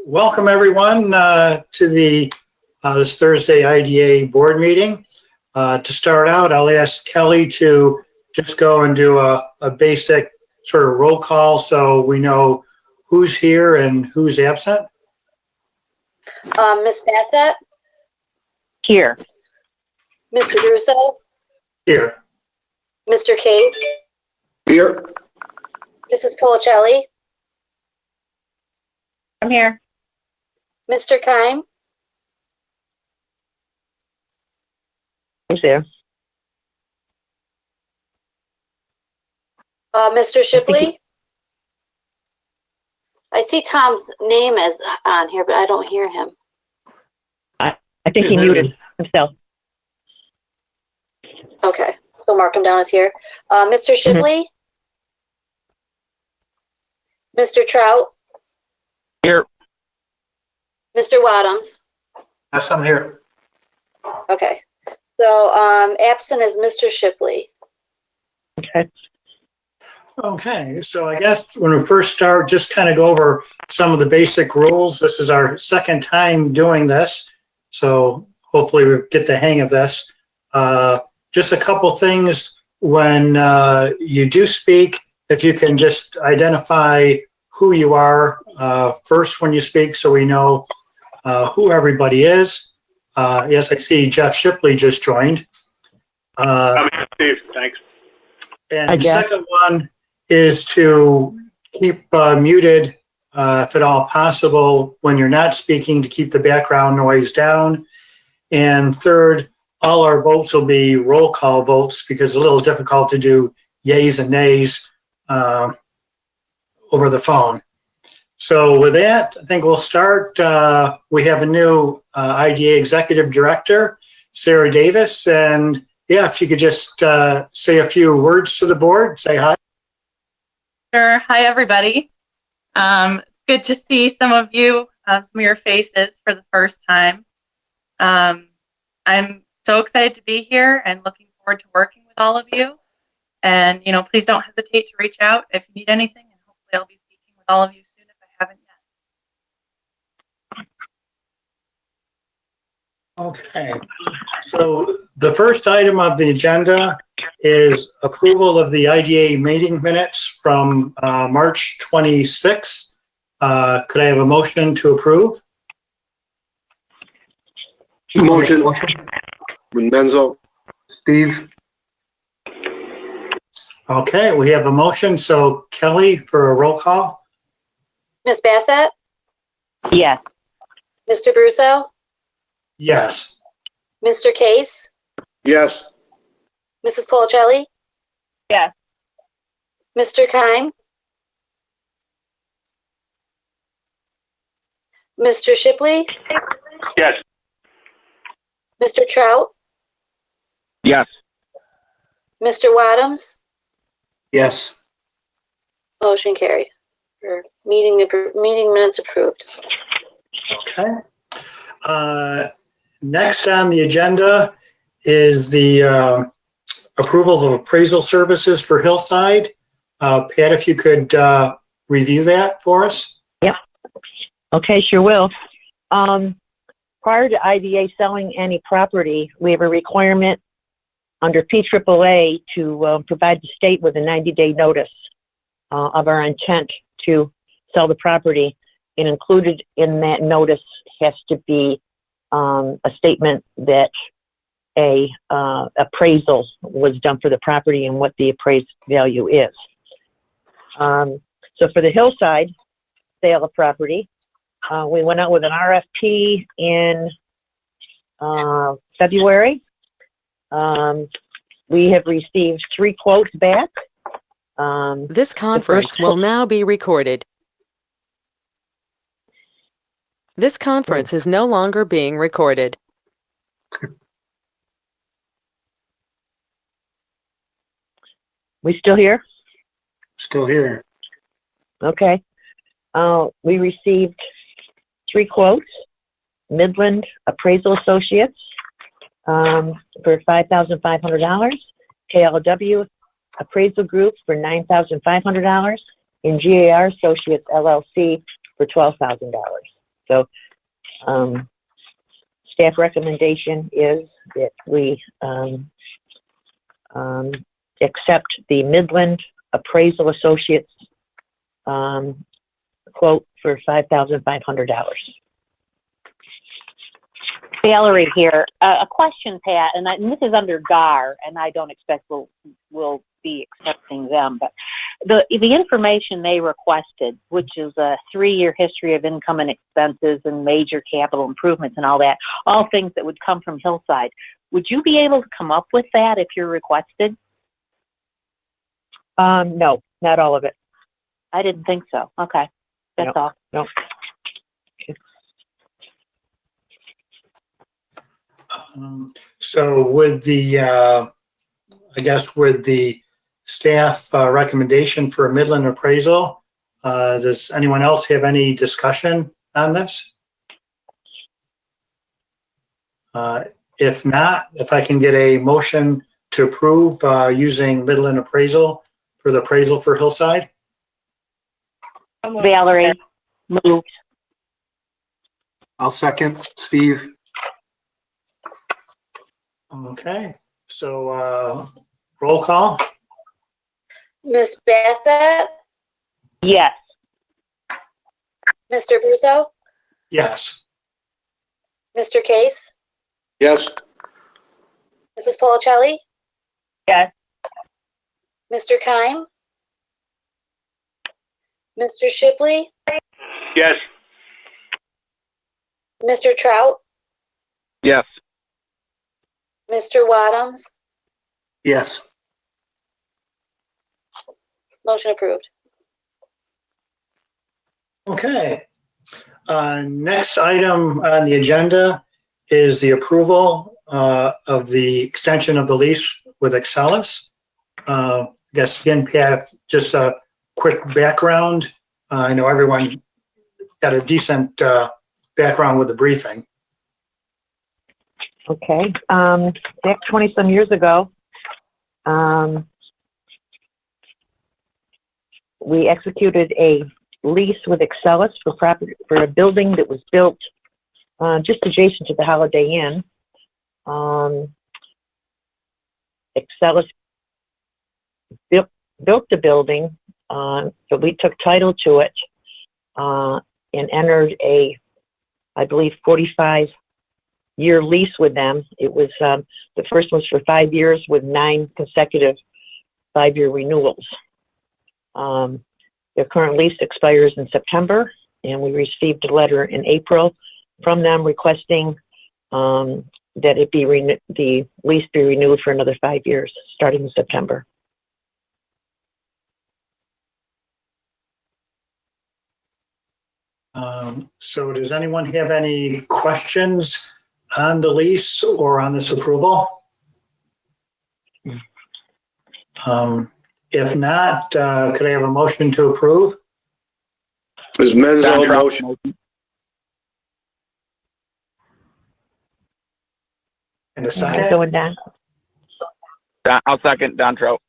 welcome everyone to this Thursday IDA board meeting. To start out, I'll ask Kelly to just go and do a basic sort of roll call so we know who's here and who's absent. Ms. Bassett? Here. Mr. Russo? Here. Mr. Case? Here. Mrs. Policelli? I'm here. Mr. Keim? Who's there? Mr. Shipley? I see Tom's name is on here, but I don't hear him. I think he muted himself. Okay, so mark him down as here. Mr. Shipley? Mr. Trout? Here. Mr. Wadhams? Yes, I'm here. Okay, so absent is Mr. Shipley. Okay. Okay, so I guess when we first start, just kind of go over some of the basic rules. This is our second time doing this, so hopefully we get the hang of this. Just a couple things when you do speak, if you can just identify who you are first when you speak so we know who everybody is. Yes, I see Jeff Shipley just joined. I'm here, Steve. Thanks. And the second one is to keep muted, if at all possible, when you're not speaking, to keep the background noise down. And third, all our votes will be roll call votes because it's a little difficult to do yays and nays over the phone. So with that, I think we'll start. We have a new IDA Executive Director, Sarah Davis. And yeah, if you could just say a few words to the board, say hi. Sure. Hi, everybody. Good to see some of you, some of your faces for the first time. I'm so excited to be here and looking forward to working with all of you. And, please don't hesitate to reach out if you need anything. And hopefully I'll be speaking with all of you soon if I haven't yet. Okay. So the first item of the agenda is approval of the IDA meeting minutes from March 26th. Could I have a motion to approve? Motion. Menzo. Steve. Okay, we have a motion. So Kelly for a roll call. Ms. Bassett? Yes. Mr. Russo? Yes. Mr. Case? Yes. Mrs. Policelli? Yes. Mr. Keim? Mr. Shipley? Yes. Mr. Trout? Yes. Mr. Wadhams? Yes. Motion carried. Meeting minutes approved. Okay. Next on the agenda is the approval of appraisal services for Hillside. Pat, if you could review that for us. Yep. Okay, sure will. Prior to IDA selling any property, we have a requirement under PAAA to provide the state with a 90-day notice of our intent to sell the property. And included in that notice has to be a statement that a appraisal was done for the property and what the appraised value is. So for the Hillside sale of property, we went out with an RFP in February. We have received 3 quotes back. This conference will now be recorded. This conference is no longer being recorded. We still here? Still here. Okay. We received 3 quotes. Midland Appraisal Associates for $5,500. KLW Appraisal Group for $9,500. And GAR Associates LLC for $12,000. So, staff recommendation is that we accept the Midland Appraisal Associates quote for $5,500. Valerie here. A question, Pat, and this is under GAR, and I don't expect we'll be accepting them, but the information they requested, which is a 3-year history of income and expenses and major capital improvements and all that, all things that would come from Hillside. Would you be able to come up with that if you're requested? No, not all of it. I didn't think so. Okay, that's all. No. So with the, I guess with the staff recommendation for a Midland appraisal, does anyone else have any discussion on this? If not, if I can get a motion to approve using Midland appraisal for the appraisal for Hillside? Valerie, moved. I'll second. Steve? Okay, so roll call? Miss Bassett, Yes. Mr. Russo, Yes. Mr. Case, Yes. Mrs. Policelli, Yes. Mr. Keim, Mr. Shipley, Yes. Mr. Trout, Yes. Mr. Wadums. Yes. Motion approved. Okay. Next item on the agenda is the approval of the extension of the lease with Excelis. I guess again, Pat, just a quick background. I know everyone got a decent background with the briefing. Okay. Back 20 some years ago, we executed a lease with Excelis for a building that was built just adjacent to the Holiday Inn. Excelis built the building, but we took title to it and entered I believe, 45-year lease with them. It was the first was for 5 years with 9 consecutive 5-year renewals. Their current lease expires in September, and we received a letter in April from them requesting that the lease be renewed for another 5 years, starting in September. So does anyone have any questions on the lease or on this approval? If not, could I have a motion to approve? Ms. Menzo, motion. And a second? Going down. I'll second. Don Trout.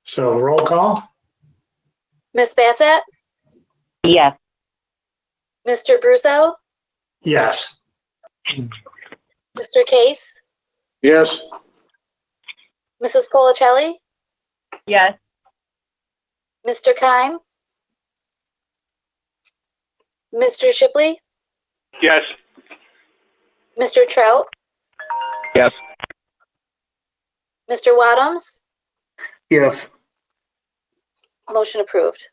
So roll call? Miss Bassett, Yes. Mr. Russo, Yes. Mr. Case, Yes. Mrs. Policelli, Yes. Mr. Keim, Mr. Shipley, Yes. Mr. Trout, Yes. Mr. Wadums. Yes. Motion approved.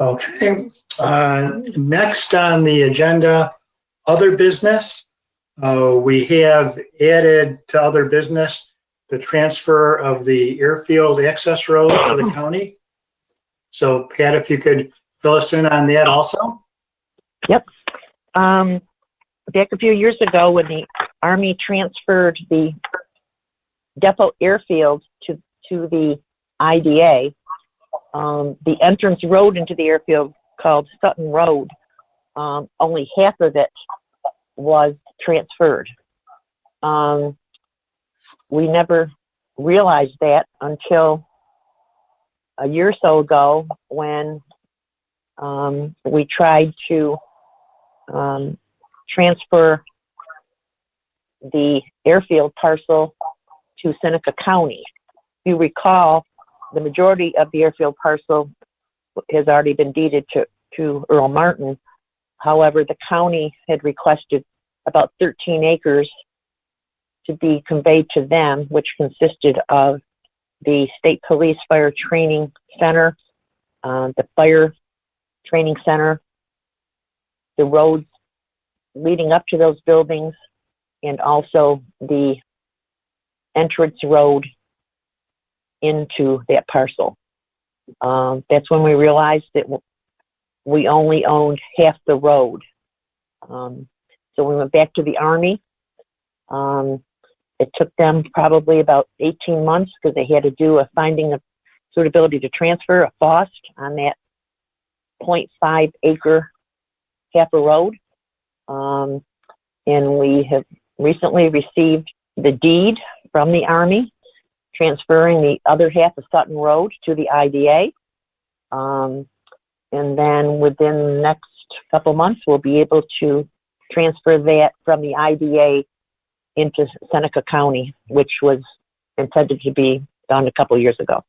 Okay. Next on the agenda, other business. We have added to other business the transfer of the airfield access road to the county. So Pat, if you could fill us in on that also. Yep. Back a few years ago, when the Army transferred the depot airfield to the IDA, the entrance road into the airfield, called Sutton Road, only half of it was transferred. We never realized that until a year or so ago when we tried to transfer the airfield parcel to Seneca County. If you recall, the majority of the airfield parcel has already been deeded to Earl Martin. However, the county had requested about 13 acres to be conveyed to them, which consisted of the State Police Fire Training Center, the Fire Training Center, the roads leading up to those buildings, and also the entrance road into that parcel. That's when we realized that we only owned half the road. So we went back to the Army. It took them probably about 18 months because they had to do a finding of suitability to transfer, a FOST, on that 0.5 acre half a road. And we have recently received the deed from the Army, transferring the other half of Sutton Road to the IDA. And then within the next couple months, we'll be able to transfer that from the IDA into Seneca County, which was intended to be done a couple years ago.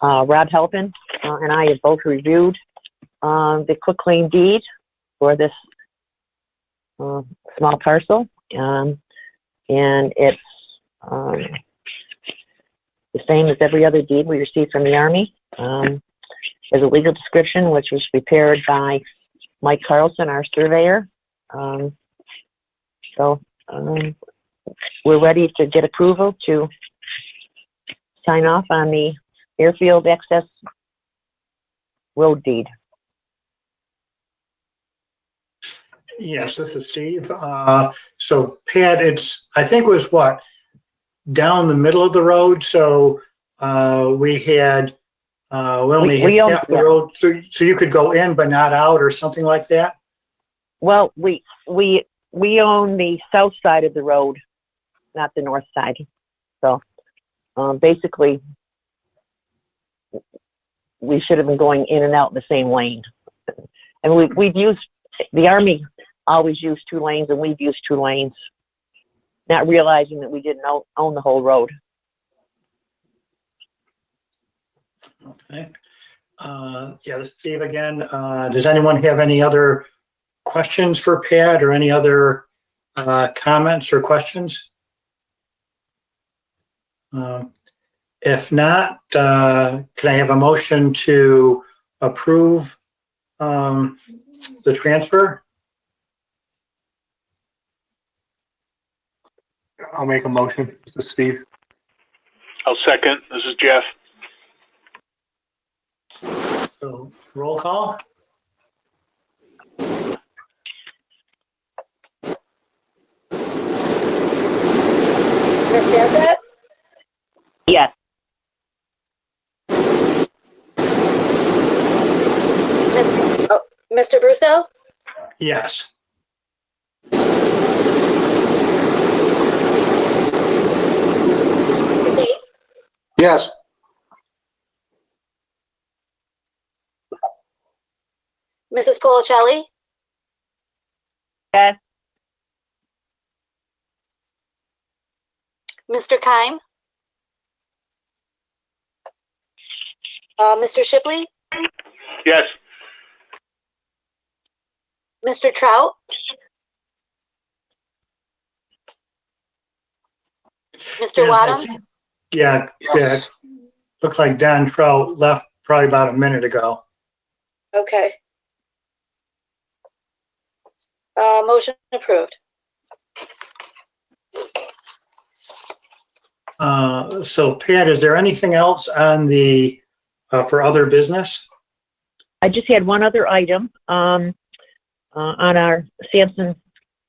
Rob Helpin and I have both reviewed the quitclaim deed for this small parcel, and it's the same as every other deed we received from the Army. There's a legal description which was prepared by Mike Carlson, our surveyor. So we're ready to get approval to sign off on the airfield access road deed. Yes, this is Steve. So Pat, I think it was what, down the middle of the road. So we only had half the road. So you could go in but not out or something like that? Well, we own the south side of the road, not the north side. So basically, we should have been going in and out in the same lane. And we've used, the Army always used 2 lanes, and we've used 2 lanes, not realizing that we didn't own the whole road. Okay. Yeah, this is Steve again. Does anyone have any other questions for Pat or any other comments or questions? If not, can I have a motion to approve the transfer? I'll make a motion. This is Steve. I'll second. This is Jeff. So roll call. Ms. Bassett? Yes. Mr. Brusso? Yes. Mr. Gates? Yes. Mrs. Policelli? Yes. Mr. Keim? Mr. Shipley? Yes. Mr. Trout? Mr. Yes, I Wadhams? see. Yeah, Yes. looks like Don Trout left probably about a minute ago. Okay. Motion approved. So Pat, is there anything else on the, for other business? I just had one other item on our Sampson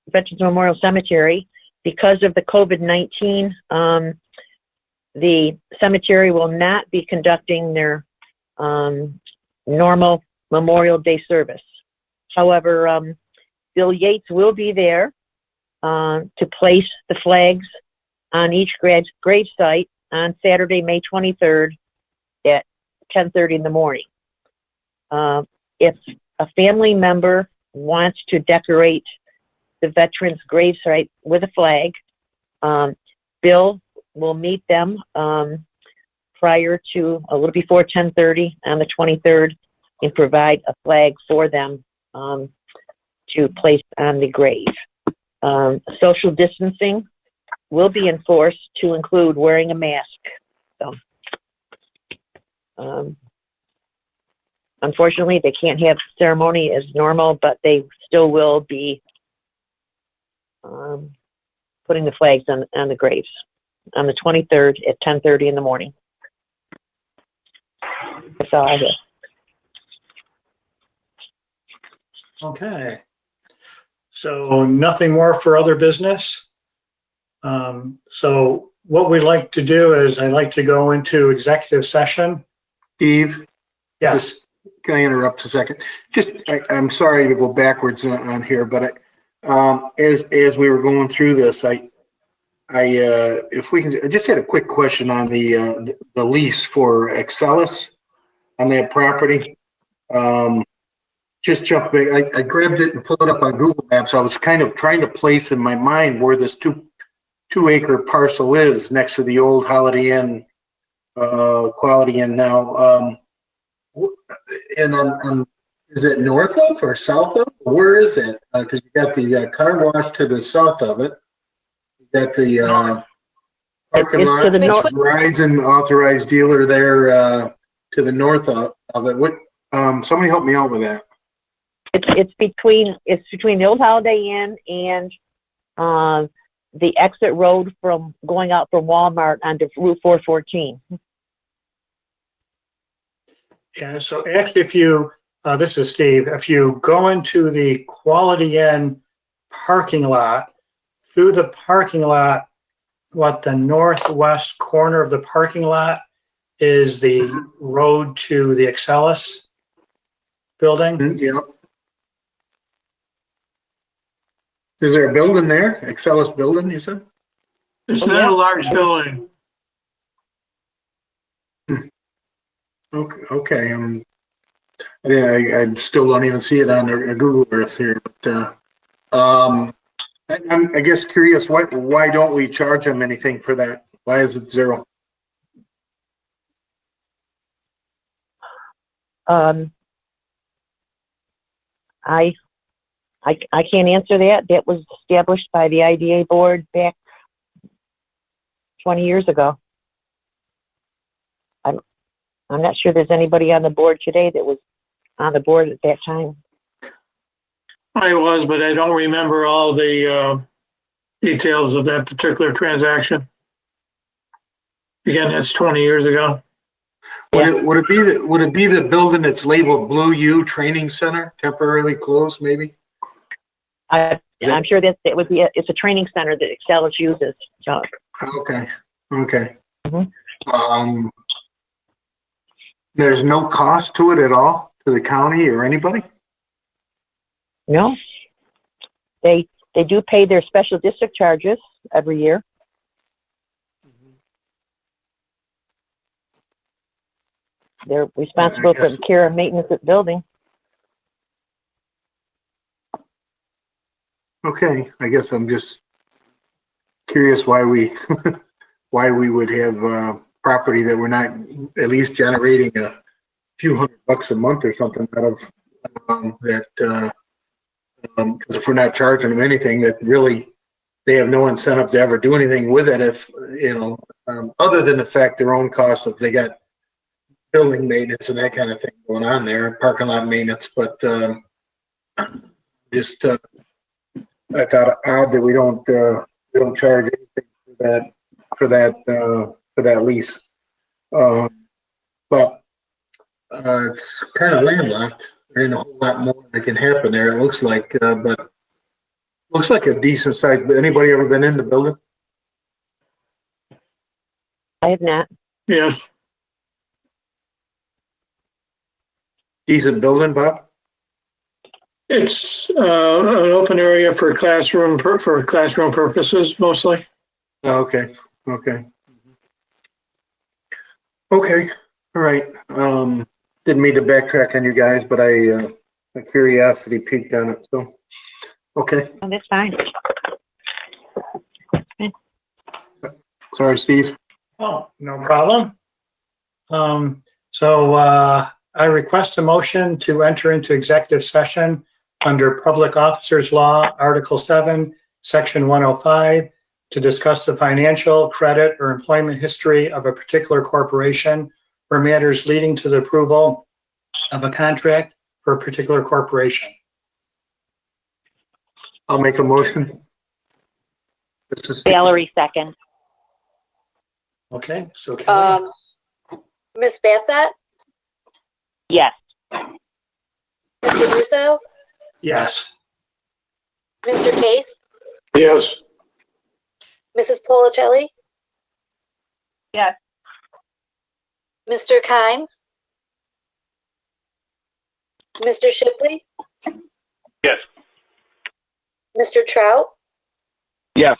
Veterans Memorial Cemetery. Because of the COVID-19, the cemetery will not be conducting their normal Memorial Day service. However, Bill Yates will be there to place the flags on each grave site on Saturday, May 23rd at 10:30 in the morning. If a family member wants to decorate the veterans' gravesite with a flag, Bill will meet them prior to a little before 10:30 on the 23rd and provide a flag for them to place on the grave. Social distancing will be enforced to include wearing a mask. So, unfortunately, they can't have ceremony as normal, but they still will be putting the flags on the graves on the 23rd at 10:30 in the morning. That's all I have. Okay. So nothing more for other business. So what we'd like to do is I'd like to go into executive session. Steve, Yes. can I interrupt a second? I'm sorry to go backwards on here, but as we were going through this, if we can, I just had a quick question on the lease for Excelis on that property. Just jump back. I grabbed it and pulled it up on Google Maps. I was kind of trying to place in my mind where this two acre parcel is next to the old Holiday Inn, Quality Inn now. And is it north of or south of? Where is it? Because you got the car wash to the south of it. You got the parking lot, It's to the north. Verizon authorized dealer there to the north of it. What? Somebody help me out with that. It's between the old Holiday Inn and the exit road from going out from Walmart onto Route 414. Yeah, so actually if you, this is Steve, if you go into the Quality Inn parking lot, through the parking lot, what the northwest corner of the parking lot is the road to the Excelis building. Yeah. Is there a building there? Excelis building, you said? It's not a large building. Okay. I still don't even see it on Google Earth here. But I'm I guess curious why don't we charge them anything for that? Why is it zero? I can't answer that. That was established by the IDA board back 20 years ago. I'm not sure there's anybody on the board today that was on the board at that time. I was, but I don't remember all the details of that particular transaction. Again, that's 20 years ago. Would it be the building that's labeled Blue U Training Center, temporarily closed, maybe? I'm sure it's a training center that Excelis uses. So. Okay. Mm-hmm. There's no cost to it at all to the county or anybody? No. They do pay their special district charges every year. They're responsible for the care and maintenance of the building. Okay, I guess I'm just curious why we would have property that we're not at least generating a few $100 a month or something out of that. Because if we're not charging them anything, that really they have no incentive to ever do anything with it. If other than the fact their own costs, if they got building maintenance and that kind of thing going on there, parking lot maintenance, but just. I thought it odd that we don't charge anything for that lease, but it's kind of landlocked. There ain't a whole lot more that can happen there. It looks like, but looks like a decent size. But anybody ever been in the building? I have not. Yes. Decent building, Bob? It's an open area for classroom purposes mostly. Okay. All right, didn't mean to backtrack on you guys, but my curiosity piqued on it, so, okay. Oh, that's fine. Sorry, Steve. Oh, no problem. I request a motion to enter into executive session under Public Officers Law, Article 7, Section 105, to discuss the financial, credit, or employment history of a particular corporation or matters leading to the approval of a contract for a particular corporation. I'll make a motion. This is Valerie second. Okay, so Kelly? Ms. Bassett, Yes. Mr. Russo, Yes. Mr. Case, Yes. Mrs. Policelli, Yes. Mr. Keim, Mr. Shipley, Yes. Mr. Trout, Yes.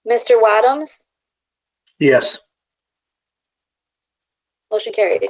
Mr. Wadhams, yes. motion carried.